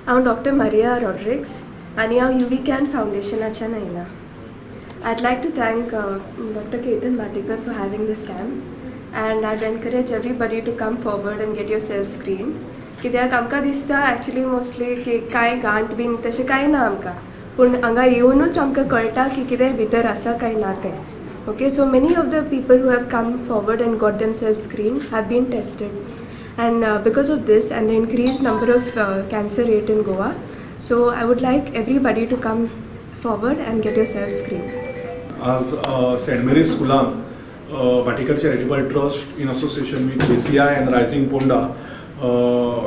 I'm Dr. Maria Rodriguez and I'm UVCAN Foundationaच्या Naila. I'd like to thank Dr. Bhatikar for having this camp, and I'd encourage everybody to come forward and get yourself screened. कित्याक आमकां दिसता actually mostly की कांय गांठ been तशें कांय ना आमकां, पूण हांगा येवनूच आमकां कळटा की कितें भितर आसा काय ना तें. Okay, so many of the people who have come forward and got themselves screened have been tested, and because of this and the increased number of cancer rate in Goa, so I would like everybody to come forward and get yourself screened. As St. Mary's Schoolan, Bhatikar Charitable Trust in association with JCI and Rising Ponda,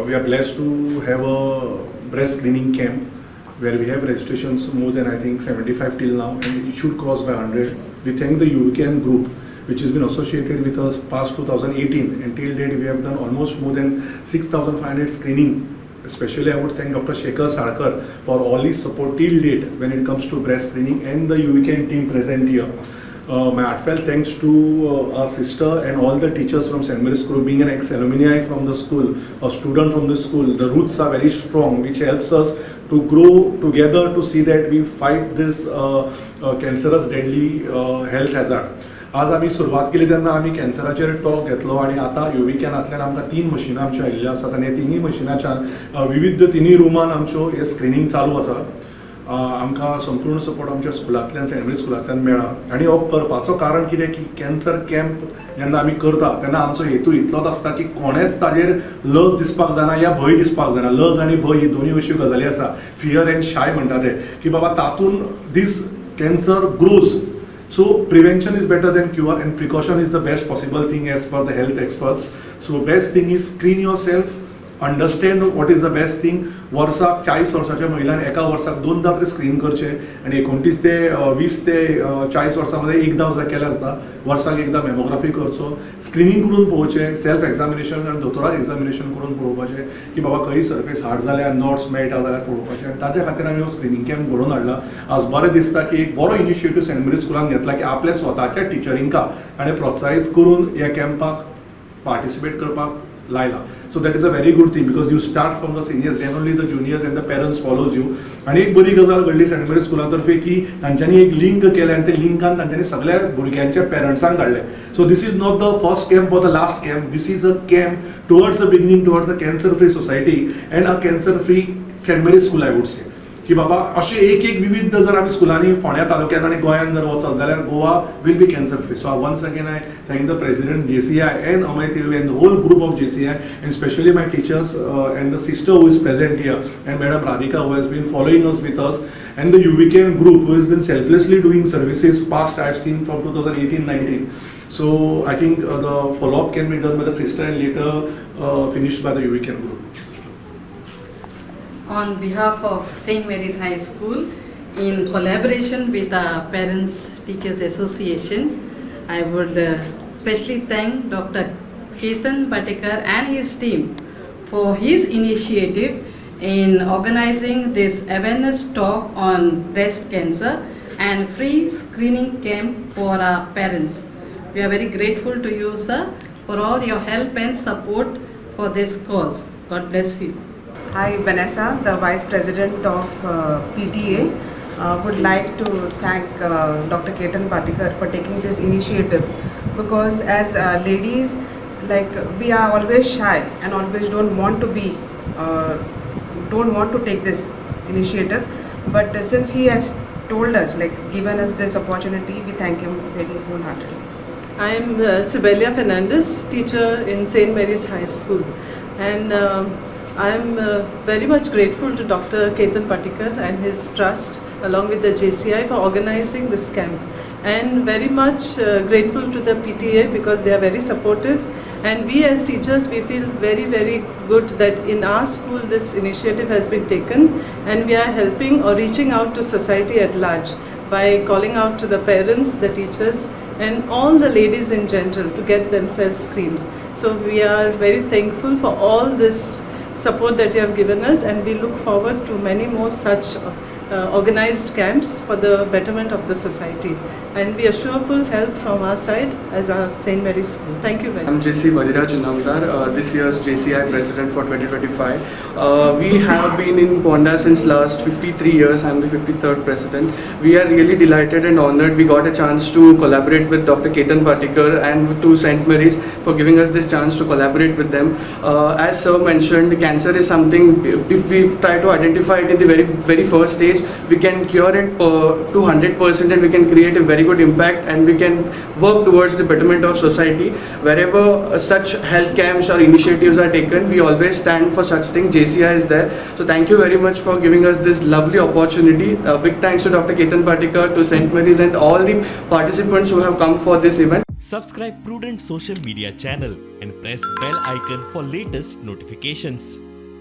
we are blessed to have a breast screening camp where we have registrations more than I think 75 till now, and it should cross by 100. We thank the UVCAN group which has been associated with us past 2018, and till date we have done almost more than 6,500 screening. Especially I would thank Dr. Shekhar Sarkar for all his support till date when it comes to breast screening and the UVCAN team present here. My heartfelt thanks to our sister and all the teachers from St. Mary's School. Being an ex-alumni from the school, a student from the school, the roots are very strong, which helps us to grow together to see that we fight this cancerous deadly health hazard. आज आम्ही सुरवात केली तेन्ना आम्ही कॅन्सराचेर talk घेतलो, आणि आता युविकॅनांतल्यान आमकां 3 मशिनां आमच्यो आयिल्ल्यो आसात, आनी ह्या 3 मशिनांच्यान विविध 3 रूमान आमच्यो हे स्क्रिनींग चालू आसा. आमकां संपूर्ण सपोर्ट आमच्या स्कुलांतल्यान सेंट मेरीज स्कुलांतल्यान मेळ्ळा, आनी हो करपाचो कारण कितें की कॅन्सर कॅम्प जेन्ना आमी करता तेन्ना आमचो हेतू इतलोच आसता की कोणेच ताजेर लज दिसपाक जायना या भंय दिसपाक जायना. लज आनी भंय ही दोनूय अश्यो गजाली आसा, फियर एंड शाय म्हणटा ते, की बाबा तातूंत this cancer grows. So prevention is better than cure, and precaution is the best possible thing as per the health experts. So best thing is screen yourself, understand what is the best thing. वर्साक 40 वर्साच्या महिलांनी एका वर्साक 2दा तरी screen करचे, आणि 29 ते 20 ते 40 वर्सांमध्ये एकदा सुद्धा केल्या असता. वर्साक एकदा मेमोग्राफी करचो, स्क्रीनिंग करून पळोवचें, सेल्फ एक्झामिनेशन आनी दोतोराक एक्झामिनेशन करून पळोवपाचें की बाबा खंय सरफेस हार्ड जाल्यार नॉट्स मेळटा जाल्यार पळोवपाचें. आनी ताच्या खातीर आमी हो स्क्रीनिंग कॅम्प घडोवन हाडला. आज बरें दिसता की एक बरो इनिशिएटीव सेंट मेरीज स्कुलान घेतला की आपल्या स्वताच्या टिचरींका आणि प्रोत्साहीत करून ह्या कॅम्पाक पार्टिसिपेट करपाक लायला. So that is a very good thing, because you start from the seniors, then only the juniors and the parents follows you. आणि एक बरी गजाल घडली सेंट मेरीज स्कुलांतर्फे की तांच्यांनी एक लिंक केलें, आणि ते लिंकान तांच्यांनी सगळ्या भुरग्यांच्या पेरंट्सांक काडले. So this is not the first camp or the last camp. This is a camp towards the beginning, towards the cancer free society and a cancer free St. Mary's School, I would say. की बाबा असे एक विविध जर आम्ही स्कुलांनी फोंड्या तालुक्यात आणि गोंयांत जर वचत जाल्यार Goa will be cancer free. So once again I thank the president JCI and Amay Tilve and the whole group of JCI, and especially my teachers and the sister who is present here, and Madam Radhika who has been following us with us, and the UVCAN group who has been selflessly doing services past I have seen from 2018-19. So I think the follow-up can be done by the sister and later finished by the UVCAN group. On behalf of St. Mary's High School, in collaboration with the Parents Teachers Association, I would especially thank Dr. Bhatikar and his team for his initiative in organizing this awareness talk on breast cancer and free screening camp for our parents. We are very grateful to you, sir, for all your help and support for this cause. God bless you. Hi, Vanessa, the Vice President of PTA. Would like to thank Dr. Bhatikar for taking this initiative, because as ladies, like, we are always shy and always don't want to take this initiative. But since he has told us, like, given us this opportunity, we thank him very wholeheartedly. I am Sibelia Fernandez, teacher in St. Mary's High School, and I am very much grateful to Dr. Bhatikar and his trust along with the JCI for organizing this camp, and very much grateful to the PTA because they are very supportive, and we as teachers, we feel very, very good that in our school this initiative has been taken, and we are helping or reaching out to society at large by calling out to the parents, the teachers, and all the ladies in general to get themselves screened. So we are very thankful for all this support that you have given us, and we look forward to many more such organized camps for the betterment of the society. And we assure full help from our side as our St. Mary's School. Thank you very much. I'm JC Vadiraj Namdar, this year's JCI President for 2025. We have been in Ponda since last 53 years. I'm the 53rd President. We are really delighted and honored. We got a chance to collaborate with Dr. Ketan Bhatikar and to St. Mary's for giving us this chance to collaborate with them. As Sir mentioned, cancer is something, if we try to identify it in the very first stage, we can cure it to 100% and we can create a very good impact and we can work towards the betterment of society. Wherever such health camps or initiatives are taken, we always stand for such things. JCI is there. So thank you very much for giving us this lovely opportunity. Big thanks to Dr. Ketan Bhatikar, to St. Mary's and all the participants who have come for this event. Subscribe Prudent social media channel and press bell icon for latest notifications.